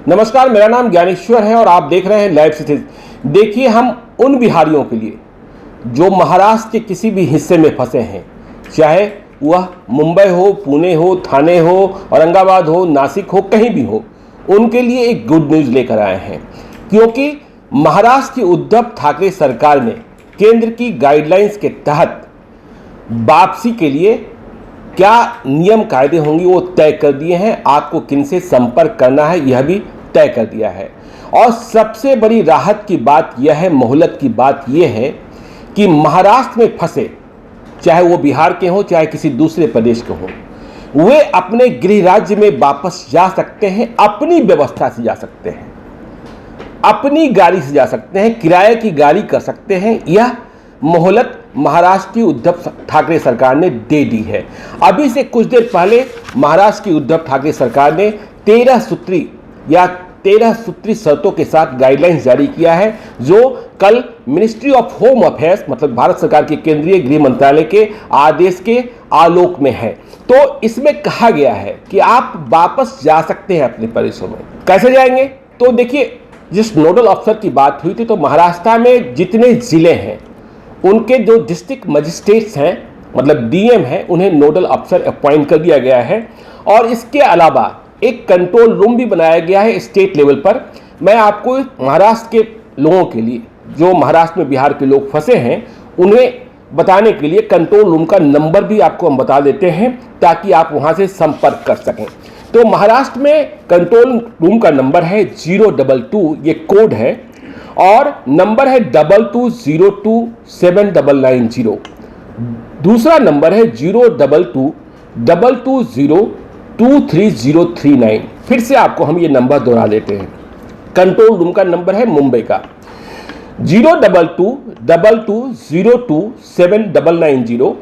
नमस्कार, मेरा नाम ज्ञानेश्वर है और आप देख रहे हैं लाइव सिटीज। देखिए, हम उन बिहारियों के लिए जो महाराष्ट्र के किसी भी हिस्से में फंसे हैं, चाहे वह मुंबई हो, पुणे हो, ठाणे हो, औरंगाबाद हो, नासिक हो, कहीं भी हो, उनके लिए एक गुड न्यूज़ लेकर आए हैं। क्योंकि महाराष्ट्र की उद्धव ठाकरे सरकार ने केंद्र की गाइडलाइंस के तहत वापसी के लिए क्या नियम कायदे होंगे वो तय कर दिए हैं। आपको किनसे संपर्क करना है यह भी तय कर दिया है। और सबसे बड़ी राहत की बात यह है, मोहलत की बात यह है कि महाराष्ट्र में फंसे, चाहे वो बिहार के हों चाहे किसी दूसरे प्रदेश के हों, वे अपने गृह राज्य में वापस जा सकते हैं। अपनी व्यवस्था से जा सकते हैं, अपनी गाड़ी से जा सकते हैं, किराए की गाड़ी कर सकते हैं। यह मोहलत महाराष्ट्र की उद्धव ठाकरे सरकार ने दे दी है। अभी से कुछ देर पहले महाराष्ट्र की उद्धव ठाकरे सरकार ने 13 सूत्री शर्तों के साथ गाइडलाइंस जारी किया है, जो कल मिनिस्ट्री ऑफ होम अफेयर्स मतलब भारत सरकार के केंद्रीय गृह मंत्रालय के आदेश के आलोक में है। तो इसमें कहा गया है कि आप वापस जा सकते हैं अपने प्रदेशों में। कैसे जाएंगे? तो देखिए, जिस नोडल अफसर की बात हुई थी, तो महाराष्ट्र में जितने जिले हैं उनके जो डिस्ट्रिक्ट मजिस्ट्रेट्स हैं मतलब डीएम हैं, उन्हें नोडल अफसर अपॉइंट कर दिया गया है। और इसके अलावा एक कंट्रोल रूम भी बनाया गया है स्टेट लेवल पर। मैं आपको महाराष्ट्र के लोगों के लिए, जो महाराष्ट्र में बिहार के लोग फंसे हैं, उन्हें बताने के लिए कंट्रोल रूम का नंबर भी आपको हम बता देते हैं ताकि आप वहां से संपर्क कर सकें। तो महाराष्ट्र में कंट्रोल रूम का नंबर है 022, ये कोड है, और नंबर है 22027990। दूसरा नंबर है 02222023039। फिर से आपको हम ये नंबर दोहरा देते हैं। कंट्रोल रूम का नंबर है मुंबई का 02222027990,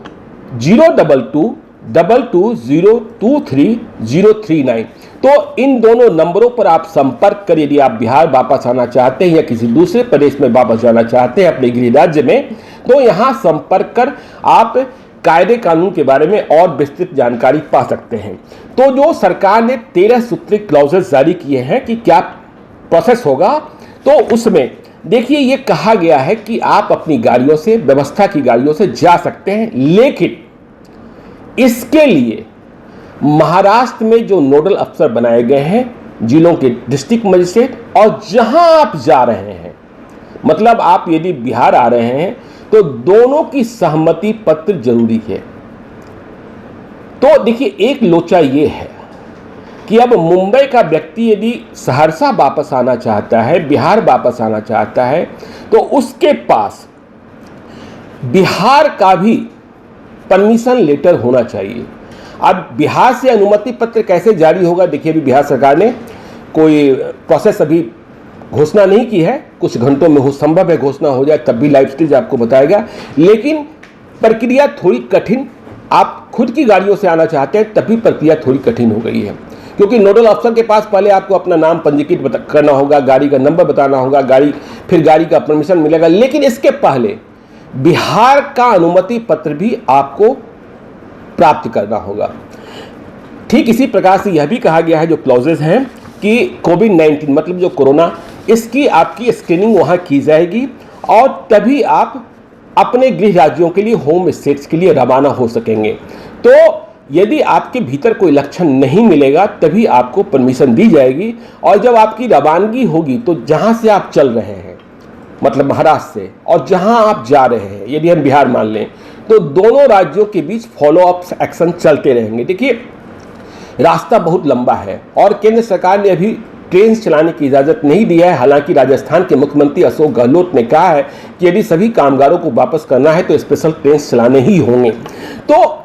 02222023039। तो इन दोनों नंबरों पर आप संपर्क करिए। यदि आप बिहार वापस आना चाहते हैं या किसी दूसरे प्रदेश में वापस जाना चाहते हैं अपने गृह राज्य में, तो यहां संपर्क कर आप कायदे कानून के बारे में और विस्तृत जानकारी पा सकते हैं। तो जो सरकार ने 13 सूत्री क्लॉजेस जारी किए हैं कि क्या प्रोसेस होगा, तो उसमें देखिए ये कहा गया है कि आप अपनी गाड़ियों से, व्यवस्था की गाड़ियों से जा सकते हैं, लेकिन इसके लिए महाराष्ट्र में जो नोडल अफसर बनाए गए हैं, जिलों के डिस्ट्रिक्ट मजिस्ट्रेट, और जहां आप जा रहे हैं, मतलब आप यदि बिहार आ रहे हैं तो दोनों की सहमति पत्र जरूरी है। तो देखिए, एक लोचा ये है कि अब मुंबई का व्यक्ति यदि सहरसा वापस आना चाहता है, बिहार वापस आना चाहता है, तो उसके पास बिहार का भी परमिशन लेटर होना चाहिए। अब बिहार से अनुमति पत्र कैसे जारी होगा? देखिए, अभी बिहार सरकार ने कोई प्रोसेस अभी घोषणा नहीं की है, कुछ घंटों में हो संभव है घोषणा हो जाए, तब भी लाइव स्ट्रीम आपको बताएगा। लेकिन प्रक्रिया थोड़ी कठिन, आप खुद की गाड़ियों से आना चाहते हैं तब भी प्रक्रिया थोड़ी कठिन हो गई है, क्योंकि नोडल अफसर के पास पहले आपको अपना नाम पंजीकृत करना होगा, गाड़ी का नंबर बताना होगा, फिर गाड़ी का परमिशन मिलेगा। लेकिन इसके पहले बिहार का अनुमति पत्र भी आपको प्राप्त करना होगा। ठीक इसी प्रकार से यह भी कहा गया है, जो क्लॉजेस हैं, कि कोविड-19 मतलब जो कोरोना, इसकी आपकी स्क्रीनिंग वहां की जाएगी और तभी आप अपने गृह राज्यों के लिए, होम स्टेट्स के लिए रवाना हो सकेंगे। तो यदि आपके भीतर कोई लक्षण नहीं मिलेगा तभी आपको परमिशन दी जाएगी। और जब आपकी रवानगी होगी तो जहां से आप चल रहे हैं, मतलब महाराष्ट्र से, और जहां आप जा रहे हैं, यदि हम बिहार मान लें, तो दोनों राज्यों के बीच फॉलो अप एक्शन चलते रहेंगे। देखिए, रास्ता बहुत लंबा है और केंद्र सरकार ने अभी ट्रेन चलाने की इजाज़त नहीं दी है। हालांकि राजस्थान के मुख्यमंत्री अशोक गहलोत ने कहा है कि यदि सभी कामगारों को वापस करना है तो स्पेशल ट्रेन चलाने ही होंगे। तो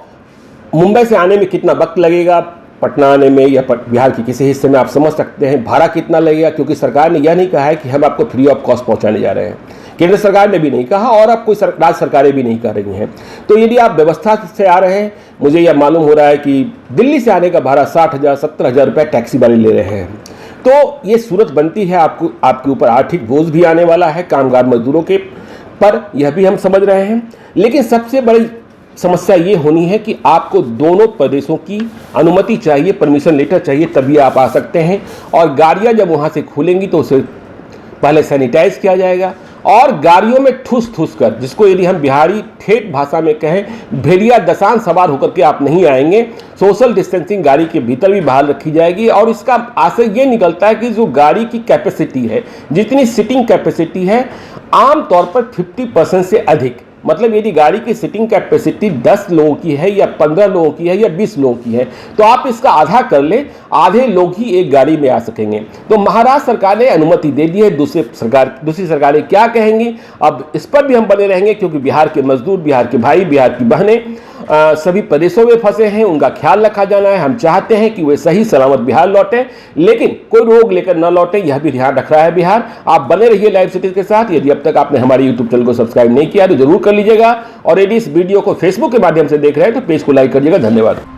मुंबई से आने में कितना वक्त लगेगा, पटना आने में या बिहार के किसी हिस्से में, आप समझ सकते हैं भाड़ा कितना लगेगा, क्योंकि सरकार ने यह नहीं कहा है कि हम आपको फ्री ऑफ कॉस्ट पहुंचाने जा रहे हैं। केंद्र सरकार ने भी नहीं कहा और अब कोई राज्य सरकारें भी नहीं कर रही हैं। तो यदि आप व्यवस्था से आ रहे हैं, मुझे यह मालूम हो रहा है कि दिल्ली से आने का भाड़ा 60,000 70,000 रुपये टैक्सी वाले ले रहे हैं। तो ये सूरत बनती है, आपके ऊपर आर्थिक बोझ भी आने वाला है कामगार मजदूरों के पर, यह भी हम समझ रहे हैं। लेकिन सबसे बड़ी समस्या ये होनी है कि आपको दोनों प्रदेशों की अनुमति चाहिए, परमिशन लेटर चाहिए, तभी आप आ सकते हैं। और गाड़ियां जब वहां से खुलेंगी तो उसे पहले सैनिटाइज किया जाएगा और गाड़ियों में ठूस ठूस कर, जिसको यदि हम बिहारी ठेठ भाषा में कहें भेड़िया दसान सवार होकर के आप नहीं आएंगे। सोशल डिस्टेंसिंग गाड़ी के भीतर भी बहाल रखी जाएगी और इसका आशय ये निकलता है कि जो गाड़ी की कैपेसिटी है, जितनी सीटिंग कैपेसिटी है, आमतौर पर 50% से अधिक, मतलब यदि गाड़ी की सीटिंग कैपेसिटी 10 लोगों की है या 15 लोगों की है या 20 लोगों की है तो आप इसका आधा कर ले, आधे लोग ही एक गाड़ी में आ सकेंगे। तो महाराष्ट्र सरकार ने अनुमति दे दी है। दूसरी सरकारें क्या कहेंगी, अब इस पर भी हम बने रहेंगे, क्योंकि बिहार के मजदूर, बिहार के भाई, बिहार की बहनें सभी प्रदेशों में फंसे हैं, उनका ख्याल रखा जाना है। हम चाहते हैं कि वे सही सलामत बिहार लौटें, लेकिन कोई रोग लेकर न लौटें, यह भी ध्यान रख रहा है बिहार। आप बने रहिए लाइव सिटीज के साथ। यदि अब तक आपने हमारे यूट्यूब चैनल को सब्सक्राइब नहीं किया तो जरूर कर लीजिएगा और यदि इस वीडियो को फेसबुक के माध्यम से देख रहे हैं तो पेज को लाइक करिएगा। धन्यवाद।